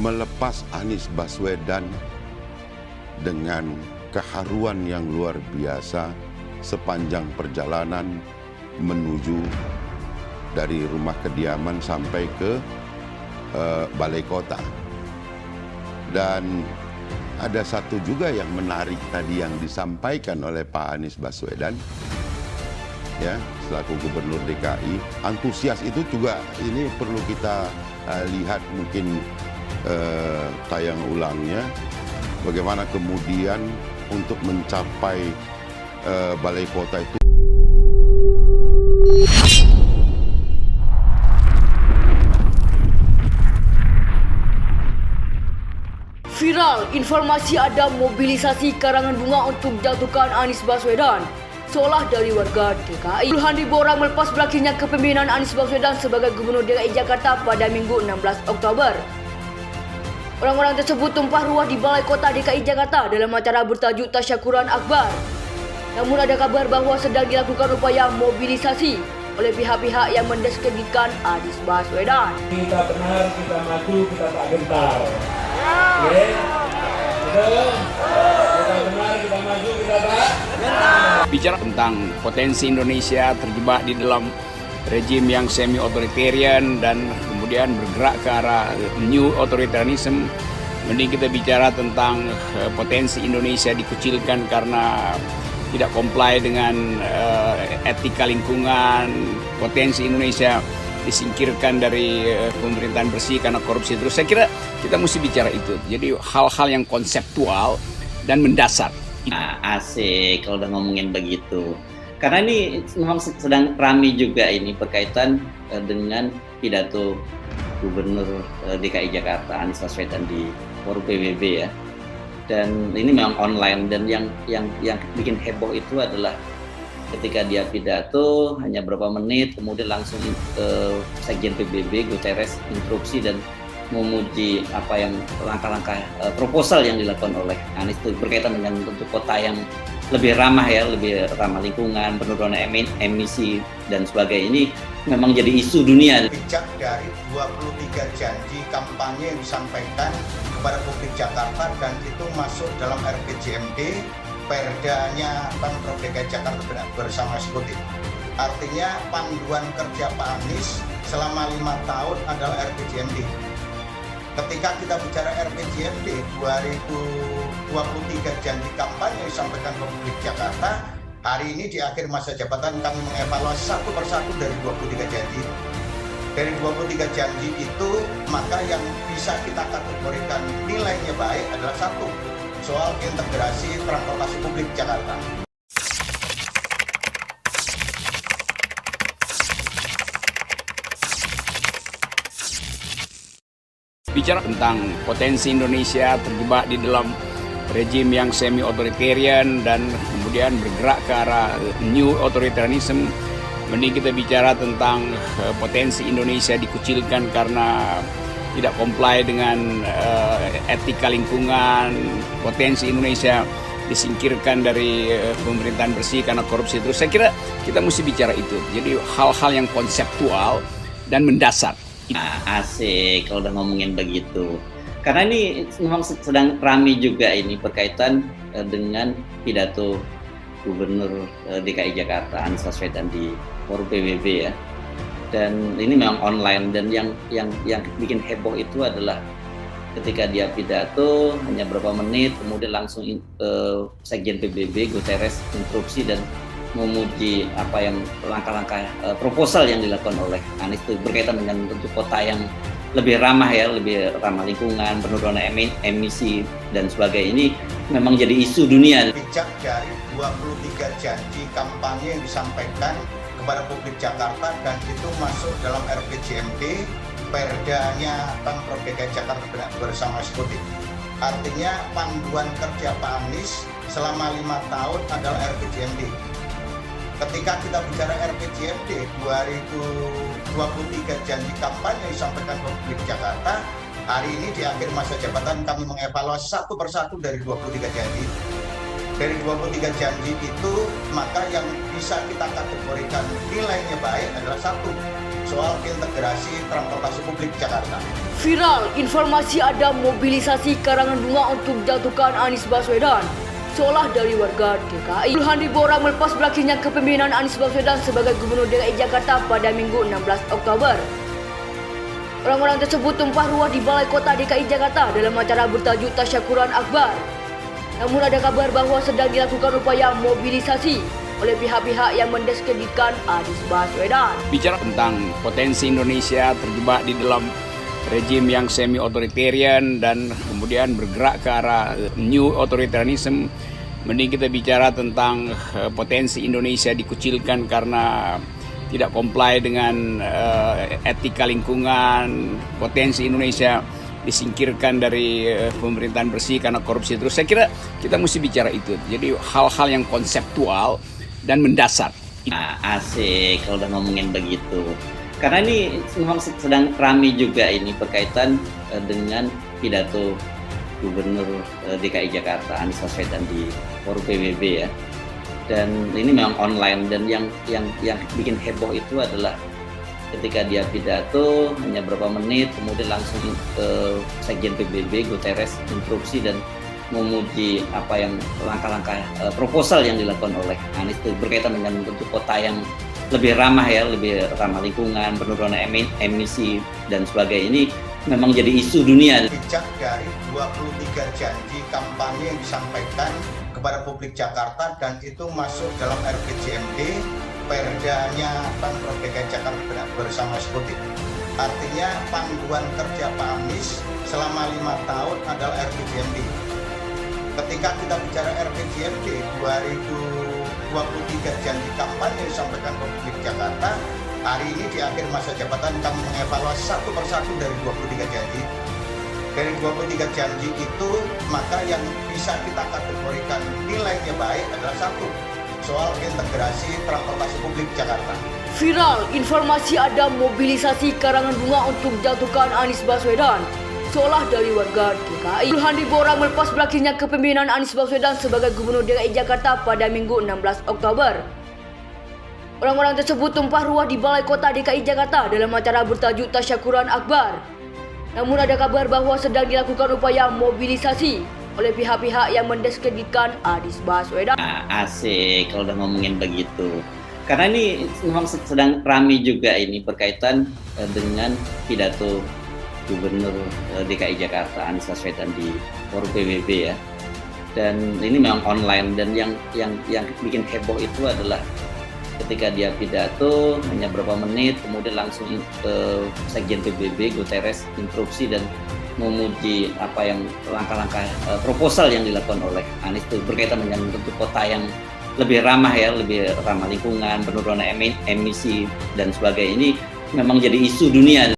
melepas Anies Baswedan dengan keharuan yang luar biasa sepanjang perjalanan menuju dari rumah kediaman sampai ke balai kota. Dan ada satu juga yang menarik tadi yang disampaikan oleh Pak Anies Baswedan, ya, selaku Gubernur DKI. Antusias itu juga ini perlu kita lihat mungkin tayang ulangnya, bagaimana kemudian untuk mencapai balai kota itu. Viral informasi ada mobilisasi karangan bunga untuk jatuhkan Anies Baswedan seolah dari warga DKI. Puluhan ribu orang melepas berakhirnya kepemimpinan Anies Baswedan sebagai Gubernur DKI Jakarta pada Minggu 16 Oktober. Orang-orang tersebut tumpah ruah di Balai Kota DKI Jakarta dalam acara bertajuk Tasyakuran Akbar. Namun ada kabar bahwa sedang dilakukan upaya mobilisasi oleh pihak-pihak yang mendiskreditkan Anies Baswedan. Kita benar, kita maju, kita tak gentar. Oke? Betul? Kita benar, kita maju, kita tak gentar. Bicara tentang potensi Indonesia terjebak di dalam rejim yang semi-authoritarian dan kemudian bergerak ke arah new authoritarianism, mending kita bicara tentang potensi Indonesia dikucilkan karena tidak comply dengan etika lingkungan, potensi Indonesia disingkirkan dari pemerintahan bersih karena korupsi terus. Saya kira kita mesti bicara itu. Jadi hal-hal yang konseptual dan mendasar. Asik kalau udah ngomongin begitu. Karena ini memang sedang ramai juga ini berkaitan dengan pidato Gubernur DKI Jakarta Anies Baswedan di forum PBB ya. Dan ini memang online, dan yang bikin heboh itu adalah ketika dia pidato hanya berapa menit kemudian langsung ke Sekjen PBB Guterres instruksi dan memuji apa yang langkah-langkah proposal yang dilakukan oleh Anies itu berkaitan dengan bentuk kota yang lebih ramah ya, lebih ramah lingkungan, penurunan emisi dan sebagainya. Ini memang jadi isu dunia. Bijak dari 23 janji kampanye yang disampaikan kepada publik Jakarta dan itu masuk dalam RPJMD, Perdanya Pemprov DKI Jakarta bersama eksekutif. Artinya panduan kerja Pak Anies selama 5 tahun adalah RPJMD. Ketika kita bicara RPJMD 2023 janji kampanye yang disampaikan ke publik Jakarta, hari ini di akhir masa jabatan kami mengevaluasi satu persatu dari 23 janji. Dari 23 janji itu, maka yang bisa kita kategorikan nilainya baik adalah satu, soal integrasi transportasi publik Jakarta. Bicara tentang potensi Indonesia terjebak di dalam rejim yang semi-authoritarian dan kemudian bergerak ke arah new authoritarianism, mending kita bicara tentang potensi Indonesia dikucilkan karena tidak comply dengan etika lingkungan, potensi Indonesia disingkirkan dari pemerintahan bersih karena korupsi terus. Saya kira kita mesti bicara itu. Jadi hal-hal yang konseptual dan mendasar. Asik kalau udah ngomongin begitu. Karena ini memang sedang ramai juga ini berkaitan dengan pidato Gubernur DKI Jakarta Anies Baswedan di forum PBB ya. Dan ini memang online, dan yang bikin heboh itu adalah ketika dia pidato hanya berapa menit kemudian langsung ke Sekjen PBB Guterres instruksi dan memuji apa yang langkah-langkah proposal yang dilakukan oleh Anies itu berkaitan dengan bentuk kota yang lebih ramah ya, lebih ramah lingkungan, penurunan emisi dan sebagainya. Ini memang jadi isu dunia. Bijak dari 23 janji kampanye yang disampaikan kepada publik Jakarta dan itu masuk dalam RPJMD, Perdanya Pemprov DKI Jakarta bersama eksekutif. Artinya panduan kerja Pak Anies selama 5 tahun adalah RPJMD. Ketika kita bicara RPJMD 2023 janji kampanye yang disampaikan ke publik Jakarta, hari ini di akhir masa jabatan kami mengevaluasi satu persatu dari 23 janji. Dari 23 janji itu, maka yang bisa kita kategorikan nilainya baik adalah satu, soal integrasi transportasi publik Jakarta. Viral informasi ada mobilisasi karangan bunga untuk jatuhkan Anies Baswedan seolah dari warga DKI. Puluhan ribu orang melepas berakhirnya kepemimpinan Anies Baswedan sebagai Gubernur DKI Jakarta pada Minggu 16 Oktober. Orang-orang tersebut tumpah ruah di Balai Kota DKI Jakarta dalam acara bertajuk Tasyakuran Akbar. Namun ada kabar bahwa sedang dilakukan upaya mobilisasi oleh pihak-pihak yang mendiskreditkan Anies Baswedan. Bicara tentang potensi Indonesia terjebak di dalam rejim yang semi authoritarian dan kemudian bergerak ke arah new authoritarianism, mending kita bicara tentang potensi Indonesia dikucilkan karena tidak comply dengan etika lingkungan, potensi Indonesia disingkirkan dari pemerintahan bersih karena korupsi terus. Saya kira kita mesti bicara itu. Jadi hal-hal yang konseptual dan mendasar. Asik kalau udah ngomongin begitu. Karena ini memang sedang ramai juga ini berkaitan dengan pidato Gubernur DKI Jakarta Anies Baswedan di forum PBB ya. Dan ini memang online, dan yang bikin heboh itu adalah ketika dia pidato hanya berapa menit kemudian langsung ke Sekjen PBB Guterres instruksi dan memuji apa yang langkah-langkah proposal yang dilakukan oleh Anies itu berkaitan dengan bentuk kota yang lebih ramah ya, lebih ramah lingkungan, penurunan emisi dan sebagainya. Ini memang jadi isu dunia. Bijak dari 23 janji kampanye yang disampaikan kepada publik Jakarta dan itu masuk dalam RPJMD, Perdanya Pemprov DKI Jakarta bersama eksekutif. Artinya panduan kerja Pak Anies selama 5 tahun adalah RPJMD. Ketika kita bicara RPJMD 2023 janji kampanye yang disampaikan ke publik Jakarta, hari ini di akhir masa jabatan kami mengevaluasi satu persatu dari 23 janji. Dari 23 janji itu, maka yang bisa kita kategorikan nilainya baik adalah satu, soal integrasi transportasi publik Jakarta. Viral informasi ada mobilisasi karangan bunga untuk jatuhkan Anies Baswedan seolah dari warga DKI. Puluhan ribu orang melepas berakhirnya kepemimpinan Anies Baswedan sebagai Gubernur DKI Jakarta pada Minggu 16 Oktober. Orang-orang tersebut tumpah ruah di Balai Kota DKI Jakarta dalam acara bertajuk Tasyakuran Akbar. Namun ada kabar bahwa sedang dilakukan upaya mobilisasi oleh pihak-pihak yang mendiskreditkan Anies Baswedan. Asik kalau udah ngomongin begitu. Karena ini memang sedang ramai juga ini berkaitan dengan pidato Gubernur DKI Jakarta Anies Baswedan di forum PBB ya. Dan ini memang online, dan yang bikin heboh itu adalah ketika dia pidato hanya berapa menit kemudian langsung ke Sekjen PBB Guterres instruksi dan memuji apa yang langkah-langkah proposal yang dilakukan oleh Anies itu berkaitan dengan bentuk kota yang lebih ramah ya, lebih ramah lingkungan, penurunan emisi dan sebagainya. Ini memang jadi isu dunia.